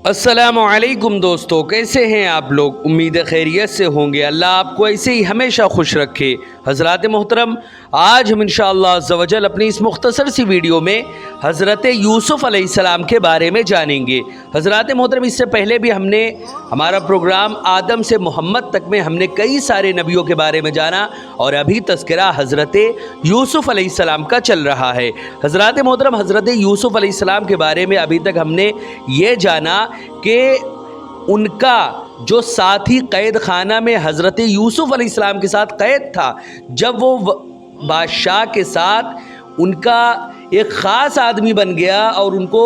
अस्सलामुअलैकुम दोस्तों, कैसे हैं आप लोग। उम्मीद है खैरियत से होंगे। अल्लाह आपको ऐसे ही हमेशा खुश रखे। हज़रात मोहतरम, आज हम इंशाअल्लाह अज़्ज़ व जल अपनी इस मुख्तसर सी वीडियो में हज़रत यूसुफ़ अलैहिस्सलाम के बारे में जानेंगे। हज़रात मोहतरम, इससे पहले भी हमने हमारा प्रोग्राम आदम से मोहम्मद तक में हमने कई सारे नबियों के बारे में जाना और अभी तज़किरा हज़रत यूसुफ़ अलैहिस्सलाम का चल रहा है। हज़रात मोहतरम, हज़रत यूसुफ़ अलैहिस्सलाम के बारे में अभी तक हमने ये जाना कि उनका जो साथी कैद खाना में हज़रत यूसुफ़ अलैहिस्सलाम के साथ कैद था, जब वो बादशाह के साथ उनका एक ख़ास आदमी बन गया और उनको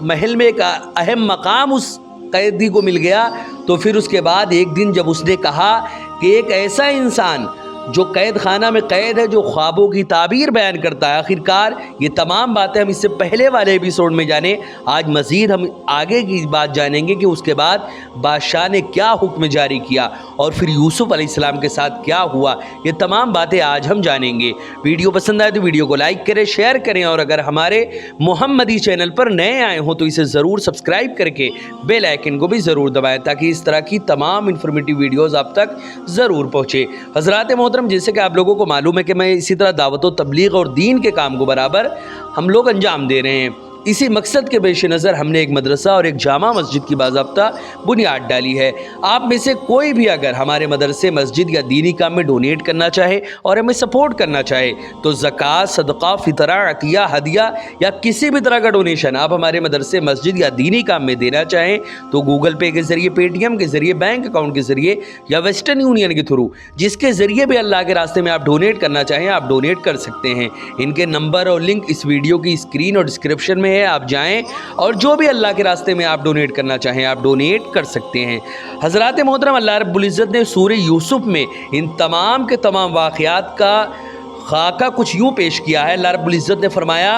महल में एक अहम मकाम उस कैदी को मिल गया, तो फिर उसके बाद एक दिन जब उसने कहा कि एक ऐसा इंसान जो कैद खाना में कैद है, जो ख्वाबों की ताबीर बयान करता है। आखिरकार ये तमाम बातें हम इससे पहले वाले एपिसोड में जाने। आज मज़ीद हम आगे की बात जानेंगे कि उसके बाद बादशाह ने क्या हुक्म जारी किया और फिर यूसुफ़ अलैहिस्सलाम के साथ क्या हुआ। ये तमाम बातें आज हम जानेंगे। वीडियो पसंद आए तो वीडियो को लाइक करें, शेयर करें और अगर हमारे मोहम्मदी चैनल पर नए आए हों तो इसे ज़रूर सब्सक्राइब करके बेल आइकन को भी ज़रूर दबाएँ ताकि इस तरह की तमाम इन्फॉर्मेटिव वीडियोज़ आप तक ज़रूर पहुँचे। हज़रात जैसे कि आप लोगों को मालूम है कि मैं इसी तरह दावत व तबलीग और दीन के काम को बराबर हम लोग अंजाम दे रहे हैं। इसी मकसद के पेश नज़र हमने एक मदरसा और एक जामा मस्जिद की बाज़ाब्ता बुनियाद डाली है। आप में से कोई भी अगर हमारे मदरसे, मस्जिद या दीनी काम में डोनेट करना चाहे और हमें सपोर्ट करना चाहे तो ज़कात, सदका, फितरा, अतिया, हदिया या किसी भी तरह का डोनेशन आप हमारे मदरसे, मस्जिद या दीनी काम में देना चाहें तो गूगल पे के ज़रिए, पेटीएम के ज़रिए, बैंक अकाउंट के ज़रिए या वेस्टर्न यूनियन के थ्रू, जिसके ज़रिए भी अल्लाह के रास्ते में आप डोनेट करना चाहें आप डोनेट कर सकते हैं। इनके नंबर और लिंक इस वीडियो की स्क्रीन और डिस्क्रिप्शन में है, आप जाएं और जो भी अल्लाह के रास्ते में आप डोनेट करना चाहें आप डोनेट कर सकते हैं। हज़रात मोहतरम, अल्लाह रब्बुल इज़्ज़त ने सूरह यूसुफ में इन तमाम के तमाम वाक़यात का खाका कुछ यूँ पेश किया है। अल्लाह रब्बुल इज़्ज़त ने फरमाया,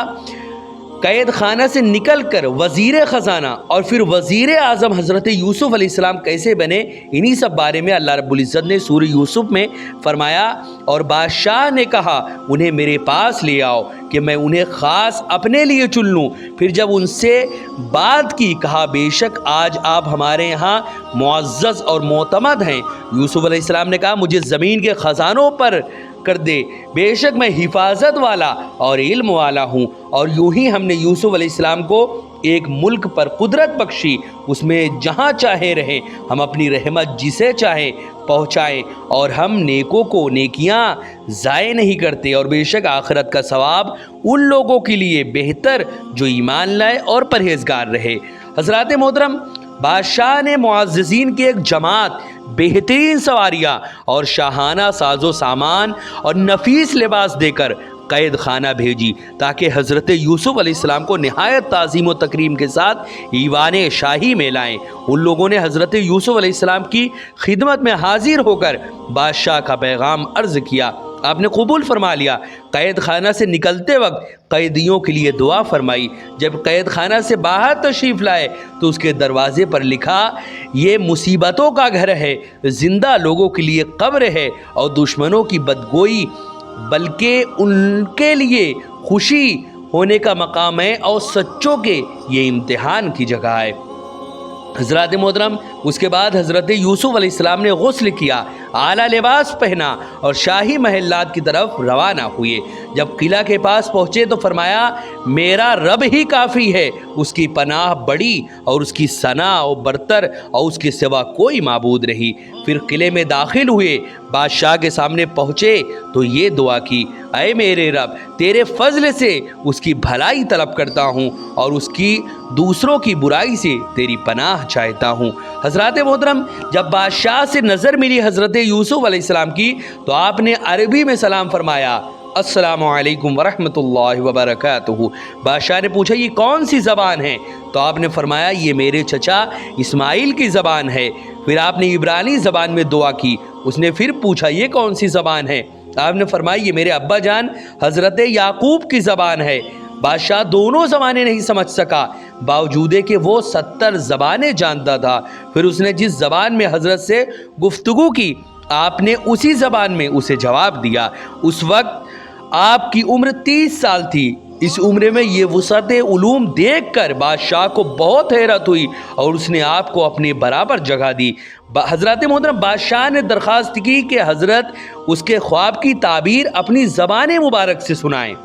कैद खाना से निकल कर वज़ीर ख़ज़ाना और फिर वज़ीर आज़म हज़रत यूसुफ़ अलैहिस्सलाम कैसे बने, इन्हीं सब बारे में अल्लाह रब्बुल इज़्ज़त ने सूरह यूसुफ में फरमाया। और बादशाह ने कहा, उन्हें मेरे पास ले आओ कि मैं उन्हें ख़ास अपने लिए चुन लूँ। फिर जब उनसे बात की, कहा बेशक आज आप हमारे यहाँ मुअज़्ज़ज़ और मोतमद हैं। यूसुफ़ अलैहिस्सलाम ने कहा, मुझे ज़मीन के ख़ज़ानों पर कर दे, बेशक मैं हिफाजत वाला और इल्म वाला हूँ। और यूं ही हमने यूसुफ़ अलैहिस्सलाम को एक मुल्क पर कुदरत बख्शी, उसमें जहाँ चाहे रहें, हम अपनी रहमत जिसे चाहे पहुँचाएँ और हम नेकों को नेकियाँ ज़ाय नहीं करते। और बेशक आखिरत का सवाब उन लोगों के लिए बेहतर जो ईमान लाए और परहेज़गार रहे। हज़रात मोहतरम, बादशाह ने मुअज़्ज़ज़ीन की एक जमात, बेहतरीन सवारियाँ और शाहाना साजो सामान और नफीस लिबास देकर कैद खाना भेजी ताकि हज़रत यूसुफ़ अलैहिस्सलाम को निहायत ताज़ीम व तकरीम के साथ ईवान शाही में लाएँ। उन लोगों ने हज़रत यूसुफ़ अलैहिस्सलाम की खिदमत में हाजिर होकर बादशाह का पैगाम अर्ज़ किया। आपने कबूल फरमा लिया। कैद खाना से निकलते वक्त कैदियों के लिए दुआ फरमाई। जब कैद खाना से बाहर तशरीफ़ लाए तो उसके दरवाज़े पर लिखा, ये मुसीबतों का घर है, ज़िंदा लोगों के लिए कब्र है और दुश्मनों की बदगोई बल्कि उनके लिए खुशी होने का मकाम है और सच्चों के ये इम्तिहान की जगह है। हज़रात मोहतरम, उसके बाद हज़रत यूसुफ़ अलैहिस्सलाम ने गुस्ल किया, आला लिबास पहना और शाही महलात की तरफ रवाना हुए। जब किला के पास पहुँचे तो फरमाया, मेरा रब ही काफ़ी है, उसकी पनाह बड़ी और उसकी सना और बरतर और उसके सिवा कोई माबूद नहीं। फिर किले में दाखिल हुए, बादशाह के सामने पहुँचे तो ये दुआ की, ऐ मेरे रब, तेरे फजल से उसकी भलाई तलब करता हूँ और उसकी दूसरों की बुराई से तेरी पनाह चाहता हूँ। हज़रात मोहतरम, जब बादशाह से नज़र मिली हज़रत यूसुफ़ अलैहिस्सलाम की तो आपने अरबी में सलाम फरमाया, अस्सलामु अलैकुम वरहमतुल्लाहि वबरकातुहू। बादशाह ने पूछा, ये कौन सी ज़बान है? तो आपने फरमाया, ये मेरे चचा इस्माइल की ज़बान है। फिर आपने इब्रानी ज़बान में दुआ की। उसने फिर पूछा, ये कौन सी ज़बान है? आपने फरमाया, ये मेरे अब्बा जान हज़रत याकूब की ज़बान है। बादशाह दोनों ज़बानें नहीं समझ सका, बावजूद कि वो 70 ज़बानें जानता था। फिर उसने जिस ज़बान में हज़रत से गुफ्तगू की, आपने उसी ज़बान में उसे जवाब दिया। उस वक्त आपकी उम्र 30 साल थी इस उम्र में ये वुसअत उलूम देख कर बादशाह को बहुत हैरत हुई और उसने आपको अपने बराबर जगह दी। हज़रत मोहतरम बादशाह ने दरख्वास्त की कि हज़रत उसके ख्वाब की ताबीर अपनी ज़बान मुबारक से सुनाएं।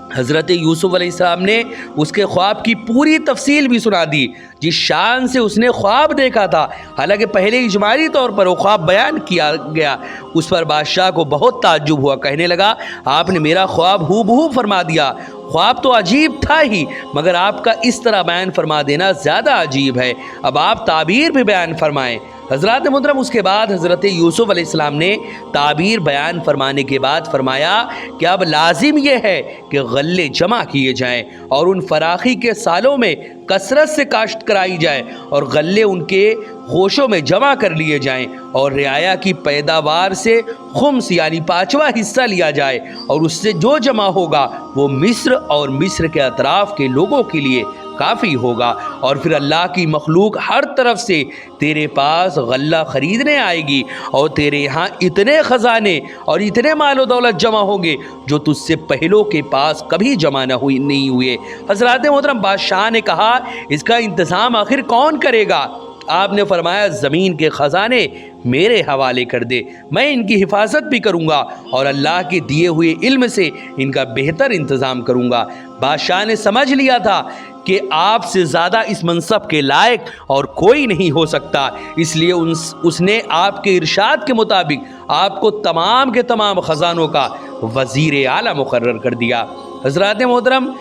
हज़रत यूसुफ अलैहिस्सलाम ने उसके ख्वाब की पूरी तफसील भी सुना दी, जिस शान से उसने ख्वाब देखा था। हालांकि पहले इजमाली तौर पर वो ख्वाब बयान किया गया, उस पर बादशाह को बहुत ताज्जुब हुआ। कहने लगा, आपने मेरा ख्वाब हूबहू फरमा दिया। ख्वाब तो अजीब था ही, मगर आपका इस तरह बयान फरमा देना ज़्यादा अजीब है। अब आप ताबीर भी बयान फरमाएँ। हज़रत मोहतरम उसके बाद हज़रत यूसुफ अलैहिस्सलाम ने ताबीर बयान फरमाने के बाद फरमाया कि अब लाजिम यह है कि गल्ले जमा किए जाएं और उन फराखी के सालों में कसरत से काश्त कराई जाए और गल्ले उनके गोशों में जमा कर लिए जाएं और रियाया की पैदावार से खुम्स यानी 5वां हिस्सा लिया जाए और उससे जो जमा होगा वो मिस्र और मिस्र के अतराफ के लोगों के लिए काफ़ी होगा। और फिर अल्लाह की मखलूक हर तरफ से तेरे पास गल्ला ख़रीदने आएगी और तेरे यहाँ इतने ख़जाने और इतने मालो दौलत जमा होंगे जो तुझसे पहलों के पास कभी जमा नहीं हुए। हज़रत मोहतरम बादशाह ने कहा, इसका इंतज़ाम आखिर कौन करेगा? आपने फरमाया, ज़मीन के ख़जाने मेरे हवाले कर दे, मैं इनकी हिफाजत भी करूँगा और अल्लाह के दिए हुए इल्म से इनका बेहतर इंतज़ाम करूँगा। बादशाह ने समझ लिया था कि आपसे ज़्यादा इस मनसब के लायक और कोई नहीं हो सकता, इसलिए उसने आपके इरशाद के मुताबिक आपको तमाम के तमाम ख़जानों का वज़ीर आला मुकर्रर कर दिया। हज़रत मोहतरम,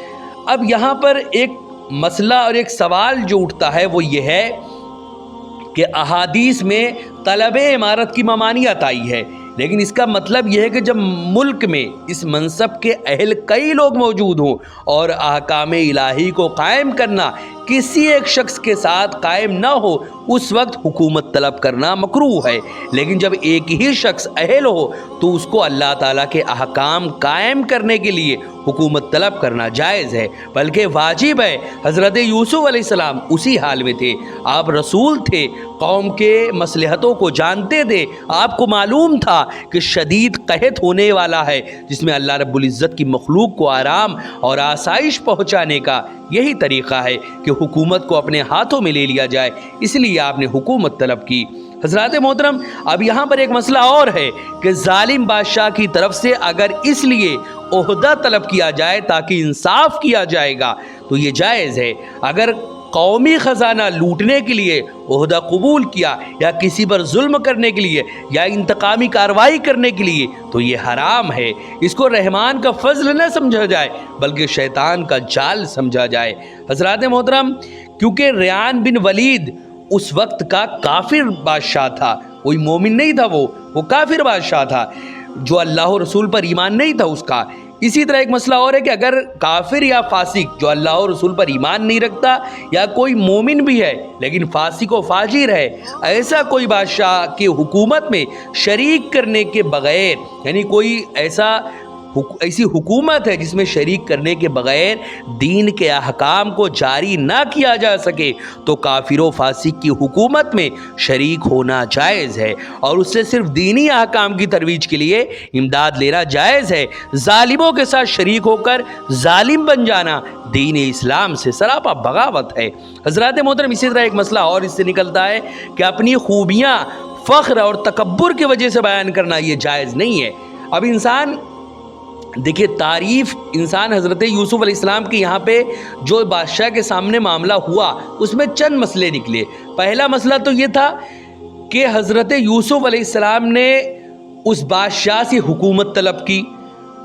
अब यहाँ पर एक मसला और एक सवाल जो उठता है वो ये है कि अहादीस में तलब-ए इमारत की ममानियत आई है, लेकिन इसका मतलब यह है कि जब मुल्क में इस मनसब के अहल कई लोग मौजूद हों और अहकाम इलाही को कायम करना किसी एक शख्स के साथ कायम ना हो, उस वक्त हुकूमत तलब करना मकरूह है। लेकिन जब एक ही शख्स अहल हो तो उसको अल्लाह ताला के अहकाम कायम करने के लिए हुकूमत तलब करना जायज़ है, बल्कि वाजिब है। हज़रत यूसुफ अलैहिस्सलाम उसी हाल में थे, आप रसूल थे, कौम के मसलहतों को जानते थे, आपको मालूम था कि शदीद कहत होने वाला है जिसमें अल्लाह रब्बुल इज़्ज़त की मखलूक को आराम और आसाइश पहुँचाने का यही तरीक़ा है कि हुकूमत को अपने हाथों में ले लिया जाए, इसलिए आपने हुकूमत तलब की। हज़रत मोहतरम, अब यहाँ पर एक मसला और है कि जालिम बादशाह की तरफ से अगर इसलिए ओहदा तलब किया जाए ताकि इंसाफ किया जाएगा तो ये जायज़ है। अगर कौमी ख़जाना लूटने के लिए ओहदा कबूल किया या किसी पर जुल्म करने के लिए या इंतकामी कार्रवाई करने के लिए तो ये हराम है। इसको रहमान का फजल न समझा जाए बल्कि शैतान का जाल समझा जाए। हज़रत मोहतरम, क्योंकि रियान बिन वलीद उस वक्त का काफिर बादशाह था, कोई मोमिन नहीं था, वो काफिर बादशाह था जो अल्लाह और रसूल पर ईमान नहीं था उसका। इसी तरह एक मसला और है कि अगर काफिर या फासिक जो अल्लाह और रसूल पर ईमान नहीं रखता या कोई मोमिन भी है लेकिन फासिक व फाजिर है, ऐसा कोई बादशाह की हुकूमत में शरीक करने के बगैर, यानी कोई ऐसी हुकूमत है जिसमें शरीक करने के बगैर दीन के अहकाम को जारी ना किया जा सके तो काफिर व फासिक की हुकूमत में शरीक होना जायज़ है और उससे सिर्फ दीनी अहकाम की तरवीज के लिए इमदाद लेना जायज़ है। जालिमों के साथ शरीक होकर जालिम बन जाना दीन इस्लाम से सरापा बगावत है। हज़रत मोहतरम, इसी तरह एक मसला और इससे निकलता है कि अपनी खूबियाँ फ़ख्र और तकब्बुर की वजह से बयान करना ये जायज़ नहीं है। अब इंसान देखिए, तारीफ़ इंसान हज़रत यूसुफ अलैहिस्सलाम के यहाँ पे जो बादशाह के सामने मामला हुआ उसमें चंद मसले निकले। पहला मसला तो ये था कि हज़रत यूसुफ अलैहिस्सलाम ने उस बादशाह से हुकूमत तलब की।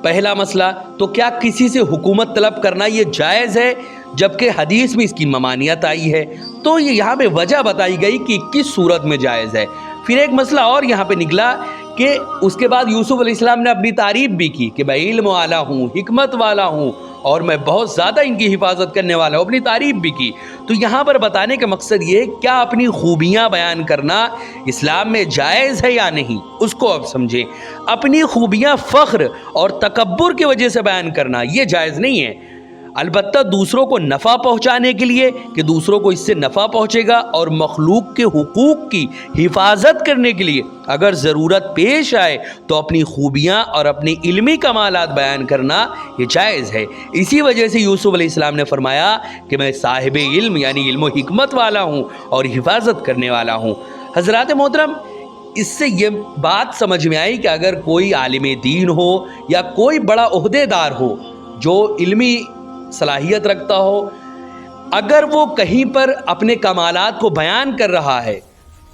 पहला मसला तो क्या किसी से हुकूमत तलब करना ये जायज़ है, जबकि हदीस में इसकी ममानियत आई है, तो ये यहाँ पे वजह बताई गई कि किस सूरत में जायज़ है। फिर एक मसला और यहाँ पे निकला कि उसके बाद यूसुफ अलैहिस्सलाम ने अपनी तारीफ़ भी की कि मैं इल्म वाला हूँ, हिकमत वाला हूँ और मैं बहुत ज़्यादा इनकी हिफाजत करने वाला हूँ, अपनी तारीफ़ भी की। तो यहाँ पर बताने का मकसद ये है, क्या अपनी खूबियाँ बयान करना इस्लाम में जायज़ है या नहीं, उसको अब समझें। अपनी खूबियाँ फ़ख्र और तकब्बुर की वजह से बयान करना ये जायज़ नहीं है। البتہ دوسروں کو نفع پہنچانے کے لیے کہ دوسروں کو اس سے نفع پہنچے گا، اور مخلوق کے حقوق کی حفاظت کرنے کے لیے اگر ضرورت پیش آئے تو اپنی خوبیاں اور اپنی علمی کمالات بیان کرنا یہ جائز ہے۔ اسی وجہ سے یوسف علیہ السلام نے فرمایا کہ میں صاحب علم یعنی علم و حکمت والا ہوں اور حفاظت کرنے والا ہوں۔ حضرات محترم، اس سے یہ بات سمجھ میں آئی کہ اگر کوئی عالم دین ہو یا کوئی بڑا عہدے دار ہو جو علمی صلاحیت رکھتا ہو، اگر وہ کہیں پر اپنے کمالات کو بیان کر رہا ہے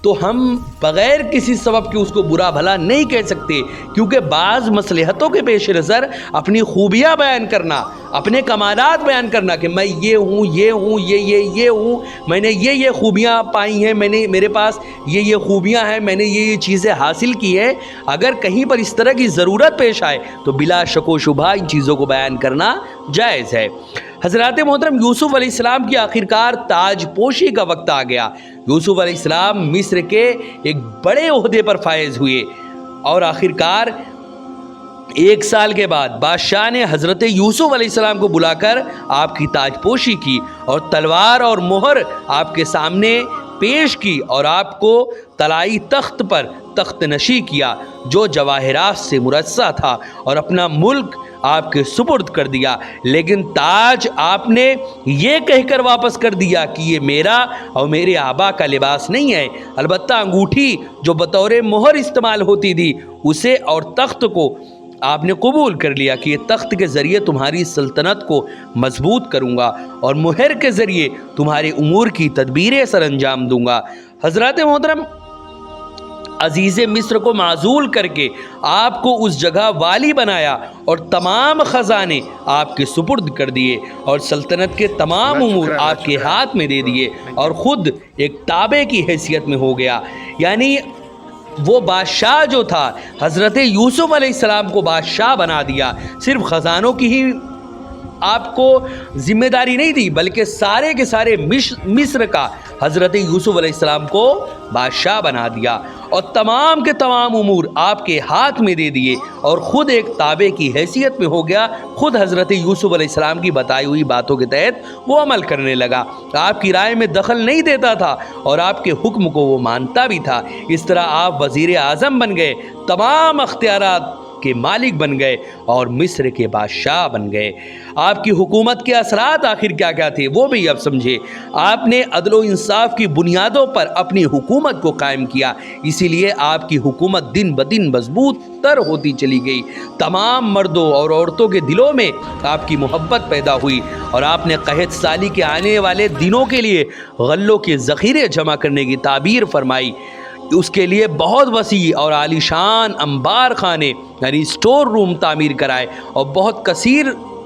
تو ہم بغیر کسی سبب کے اس کو برا بھلا نہیں کہہ سکتے، کیونکہ بعض مصلحتوں کے پیش نظر اپنی خوبیاں بیان کرنا، اپنے کمالات بیان کرنا کہ میں یہ ہوں، یہ ہوں، یہ ہوں، میں نے یہ خوبیاں پائی ہیں، میرے پاس یہ خوبیاں ہیں، میں نے یہ چیزیں حاصل کی ہیں، اگر کہیں پر اس طرح کی ضرورت پیش آئے تو بلا شک و شبہ ان چیزوں کو بیان کرنا جائز ہے۔ حضرات محترم، یوسف علیہ السلام کی آخرکار تاج پوشی کا وقت آ گیا۔ یوسف علیہ السلام مصر کے ایک بڑے عہدے پر فائز ہوئے، اور آخرکار 1 سال کے بعد بادشاہ نے حضرت یوسف علیہ السلام کو بلا کر آپ کی تاج پوشی کی اور تلوار اور مہر آپ کے سامنے پیش کی، اور آپ کو طلائی تخت پر تخت نشی کیا جو جواہرات سے مرصع تھا، اور اپنا ملک آپ کے سپرد کر دیا۔ لیکن تاج آپ نے یہ کہہ کر واپس کر دیا کہ یہ میرا اور میرے آبا کا لباس نہیں ہے، البتہ انگوٹھی جو بطور مہر استعمال ہوتی تھی اسے اور تخت کو آپ نے قبول کر لیا کہ یہ تخت کے ذریعے تمہاری سلطنت کو مضبوط کروں گا اور مہر کے ذریعے تمہارے امور کی تدبیریں سر انجام دوں گا۔ حضرات محترم، عزیز مصر کو معزول کر کے آپ کو اس جگہ والی بنایا اور تمام خزانے آپ کے سپرد کر دیے اور سلطنت کے تمام امور آپ کے ہاتھ میں دے دیے، اور خود ایک تابع کی حیثیت میں ہو گیا۔ یعنی وہ بادشاہ جو تھا حضرت یوسف علیہ السلام کو بادشاہ بنا دیا، صرف خزانوں کی ہی آپ کو ذمہ داری نہیں دی بلکہ سارے کے سارے مصر کا حضرت یوسف علیہ السلام کو بادشاہ بنا دیا اور تمام کے تمام امور آپ کے ہاتھ میں دے دیے، اور خود ایک تابع کی حیثیت میں ہو گیا۔ خود حضرت یوسف علیہ السلام کی بتائی ہوئی باتوں کے تحت وہ عمل کرنے لگا، آپ کی رائے میں دخل نہیں دیتا تھا اور آپ کے حکم کو وہ مانتا بھی تھا۔ اس طرح آپ وزیر اعظم بن گئے، تمام اختیارات کے مالک بن گئے اور مصر کے بادشاہ بن گئے۔ آپ کی حکومت کے اثرات آخر کیا کیا تھے وہ بھی اب سمجھے۔ آپ نے عدل و انصاف کی بنیادوں پر اپنی حکومت کو قائم کیا، اسی لیے آپ کی حکومت دن بدن مضبوط تر ہوتی چلی گئی۔ تمام مردوں اور عورتوں کے دلوں میں آپ کی محبت پیدا ہوئی، اور آپ نے قحط سالی کے آنے والے دنوں کے لیے غلوں کے ذخیرے جمع کرنے کی تعبیر فرمائی۔ اس کے لیے بہت وسیع اور عالی شان انبار خانے یعنی اسٹور روم تعمیر کرائے اور بہت کثیر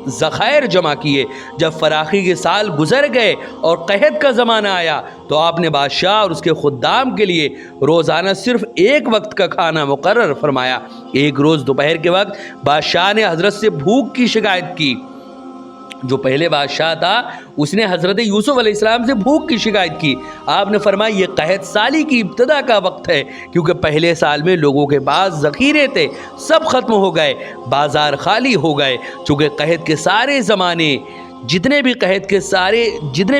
ذخائر جمع کیے۔ جب فراخی کے سال گزر گئے اور قحط کا زمانہ آیا تو آپ نے بادشاہ اور اس کے خدام کے لیے روزانہ صرف ایک وقت کا کھانا مقرر فرمایا۔ ایک روز دوپہر کے وقت بادشاہ نے حضرت سے بھوک کی شکایت کی۔ جو پہلے بادشاہ تھا اس نے حضرت یوسف علیہ السلام سے بھوک کی شکایت کی۔ آپ نے فرمایا یہ قحط سالی کی ابتدا کا وقت ہے، کیونکہ پہلے سال میں لوگوں کے پاس ذخیرے تھے، سب ختم ہو گئے، بازار خالی ہو گئے۔ چونکہ قحط کے سارے زمانے جتنے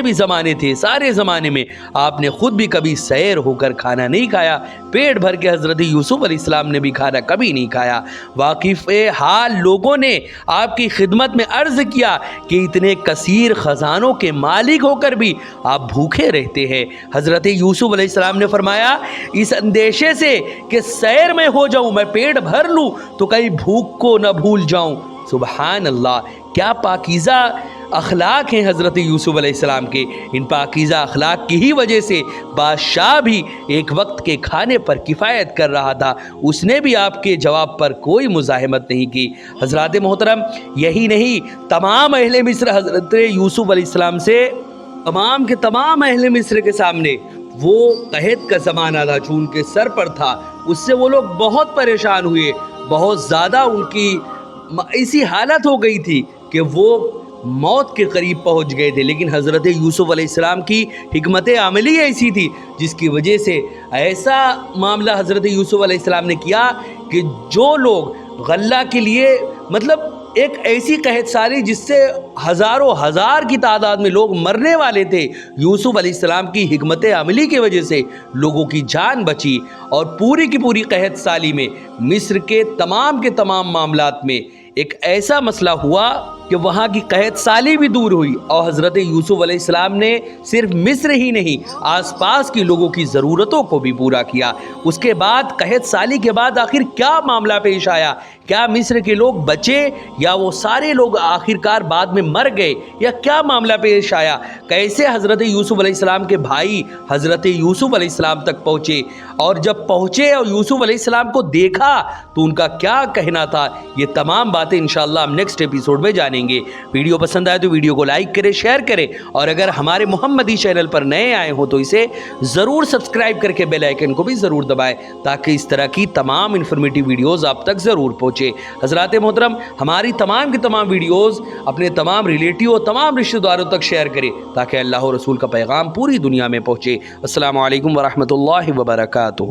بھی زمانے تھے، سارے زمانے میں آپ نے خود بھی کبھی سیر ہو کر کھانا نہیں کھایا، پیٹ بھر کے حضرت یوسف علیہ السلام نے بھی کھانا کبھی نہیں کھایا۔ واقف حال لوگوں نے آپ کی خدمت میں عرض کیا کہ اتنے کثیر خزانوں کے مالک ہو کر بھی آپ بھوکے رہتے ہیں۔ حضرت یوسف علیہ السلام نے فرمایا اس اندیشے سے کہ سیر میں ہو جاؤں، میں پیٹ بھر لوں تو کہیں بھوک کو نہ بھول جاؤں۔ سبحان اللہ، کیا پاکیزہ اخلاق ہیں حضرت یوسف علیہ السلام کے۔ ان پاکیزہ اخلاق کی ہی وجہ سے بادشاہ بھی ایک وقت کے کھانے پر کفایت کر رہا تھا، اس نے بھی آپ کے جواب پر کوئی مزاحمت نہیں کی۔ حضرات محترم، یہی نہیں، تمام اہل مصر حضرت یوسف علیہ السلام سے تمام کے تمام اہل مصر کے سامنے وہ قحط کا زمانہ تھا جو ان کے سر پر تھا، اس سے وہ لوگ بہت پریشان ہوئے، بہت زیادہ ان کی ایسی حالت ہو گئی تھی کہ وہ موت کے قریب پہنچ گئے تھے۔ لیکن حضرت یوسف علیہ السلام کی حکمت عملی ایسی تھی جس کی وجہ سے ایسا معاملہ حضرت یوسف علیہ السلام نے کیا کہ جو لوگ غلہ کے لیے ایک ایسی قحط سالی جس سے ہزاروں ہزار کی تعداد میں لوگ مرنے والے تھے، یوسف علیہ السلام کی حکمت عملی کی وجہ سے لوگوں کی جان بچی، اور پوری کی پوری قحط سالی میں مصر کے تمام معاملات میں ایک ایسا مسئلہ ہوا کہ وہاں کی قحط سالی بھی دور ہوئی، اور حضرت یوسف علیہ السلام نے صرف مصر ہی نہیں آس پاس کی لوگوں کی ضرورتوں کو بھی پورا کیا۔ اس کے بعد قحط سالی کے بعد آخر کیا معاملہ پیش آیا؟ کیا مصر کے لوگ بچے یا وہ سارے لوگ آخرکار بعد میں مر گئے، یا کیا معاملہ پیش آیا؟ کیسے حضرت یوسف علیہ السلام کے بھائی حضرت یوسف علیہ السلام تک پہنچے، اور جب پہنچے اور یوسف علیہ السلام کو دیکھا تو ان کا کیا کہنا تھا؟ یہ تمام باتیں انشاءاللہ ہم نیکسٹ ایپیسوڈ میں جانیں گے۔ ویڈیو پسند آئے تو ویڈیو کو لائک کریں، شیئر کریں، اور اگر ہمارے محمدی چینل پر نئے آئے ہوں تو اسے ضرور سبسکرائب کر کے بیل آئیکن کو بھی ضرور دبائیں تاکہ اس طرح کی تمام انفارمیٹیو ویڈیوز آپ تک ضرور پہنچے۔ حضرات محترم، ہماری تمام کی تمام ویڈیوز اپنے تمام ریلیٹیو اور تمام رشتہ داروں تک شیئر کریں تاکہ اللہ و رسول کا پیغام پوری دنیا میں پہنچے۔ السلام علیکم ورحمۃ اللہ وبرکاتہ۔